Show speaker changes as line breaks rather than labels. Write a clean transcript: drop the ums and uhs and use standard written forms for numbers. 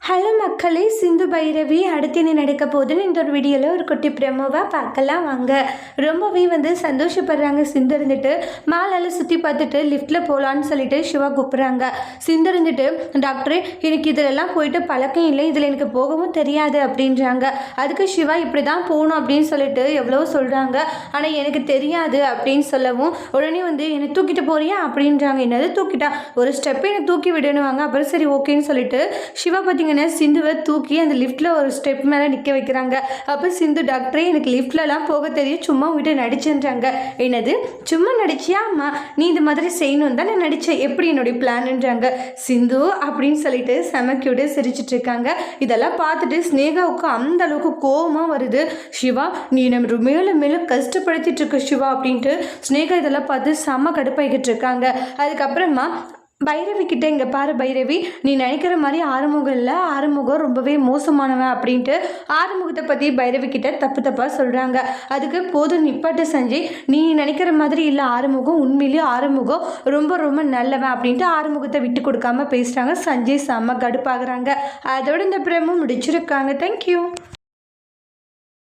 Hello மக்களே, சிந்து பைரவி அடுத்து என்ன நடக்க போகுதுன்னு இந்த ஒரு வீடியோவில் ஒரு குட்டி ப்ரெமோவாக பார்க்கலாம் வாங்க. ரொம்பவே சந்தோஷப்படுறாங்க. சிந்து இருந்துட்டு மேலே சுற்றி பார்த்துட்டு லிஃப்ட்டில் போகலான்னு சொல்லிட்டு சிவா கூப்பிட்றாங்க. சிந்து இருந்துட்டு டாக்டரே எனக்கு இதிலெல்லாம் போயிட்டு பழக்கம் இல்லை, இதில் எனக்கு போகவும் தெரியாது அப்படின்றாங்க. அதுக்கு சிவா இப்படி தான் போகணும் அப்படின்னு சொல்லிட்டு எவ்வளோ சொல்கிறாங்க. ஆனால் எனக்கு தெரியாது அப்படின்னு சொல்லவும் உடனே என்னை தூக்கிட்டு போறியா அப்படின்றாங்க. என்னது தூக்கிட்டா, ஒரு ஸ்டெப்பை என்னை தூக்கி விடணுவாங்க. அப்புறம் சரி ஓகேன்னு சொல்லிட்டு சிவா பார்த்தீங்கன்னா சிந்துவை தூக்கி அந்த லிஃப்ட்டில் ஒரு ஸ்டெப் மேலே நிற்க வைக்கிறாங்க. அப்போ சிந்து டாக்டரே எனக்கு லிஃப்ட்லலாம் போக தெரியும், சும்மா உங்கள்கிட்ட நடிச்சுன்றாங்க. என்னது சும்மா நடிச்சியா? அம்மா நீ இந்த மாதிரி செய்யணும் தான் நான் நடித்தேன், எப்படி என்னுடைய பிளான்ன்றாங்க. சிந்து அப்படின்னு சொல்லிட்டு செமக்கியோட சிரிச்சிட்டு இருக்காங்க. இதெல்லாம் பார்த்துட்டு ஸ்னேகாவுக்கு அந்த அளவுக்கு கோபமாக வருது. சிவா நீ நம்ம மேலும் மேலும் கஷ்டப்படுத்திட்டு இருக்க சிவா அப்படின்ட்டு ஸ்னேகா இதெல்லாம் பார்த்து செம்ம கடுப்பாகிட்டு இருக்காங்க. அதுக்கப்புறமா பைரவி கிட்ட இங்கே பாரு பைரவி, நீ நினைக்கிற மாதிரி ஆறுமுகம் இல்லை, ஆறுமுகம் ரொம்பவே மோசமானவன் அப்படின்ட்டு ஆறுமுகத்தை பற்றி பைரவி கிட்ட தப்பாக சொல்கிறாங்க. அதுக்கு போதும் நிப்பாட்டு சஞ்சய், நீ நினைக்கிற மாதிரி இல்லை ஆறுமுகம், உண்மையிலேயே ஆறுமுகம் ரொம்ப ரொம்ப நல்லவன் அப்படின்ட்டு ஆறுமுகத்தை விட்டு கொடுக்காம பேசுகிறாங்க. சஞ்சய் செம்ம கடுப்பாகிறாங்க. அதோட இந்த பிரமும் முடிச்சிருக்காங்க. தேங்க்யூ.